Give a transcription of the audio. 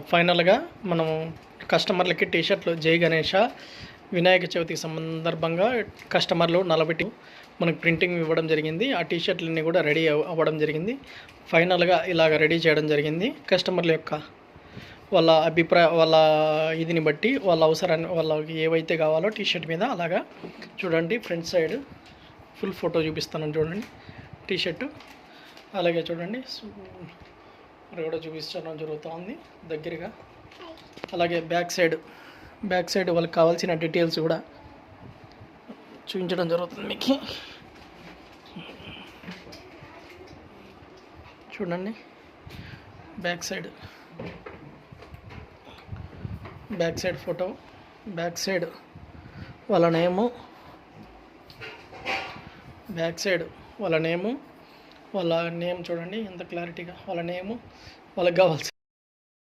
ఫైనల్‌గా మనం కస్టమర్లకి టీ షర్ట్‌లు జై గణేష వినాయక చవితి సందర్భంగా కస్టమర్లు నలబెట్టి మనకు ప్రింటింగ్ ఇవ్వడం జరిగింది. ఆ టీ షర్ట్‌లన్నీ కూడా రెడీ అవ్వడం జరిగింది. ఫైనల్‌గా ఇలాగ రెడీ చేయడం జరిగింది. కస్టమర్ల యొక్క వాళ్ళ ఇదిని బట్టి వాళ్ళ అవసరాన్ని వాళ్ళకి ఏవైతే కావాలో టీ షర్ట్ మీద అలాగా చూడండి. ఫ్రంట్ సైడ్ ఫుల్ ఫోటో చూపిస్తాను చూడండి. టీ షర్టు అలాగే చూడండి మరి కూడా చూపించడం జరుగుతుంది దగ్గరగా. అలాగే బ్యాక్ సైడ్ వాళ్ళకి కావాల్సిన డీటెయిల్స్ కూడా చూపించడం జరుగుతుంది మీకు. చూడండి back side photo, back side వాళ్ళ నేము, వాళ్ళ నేమ్ చూడండి ఎంత క్లారిటీగా వాళ్ళ నేము వాళ్ళకి కావాల్సి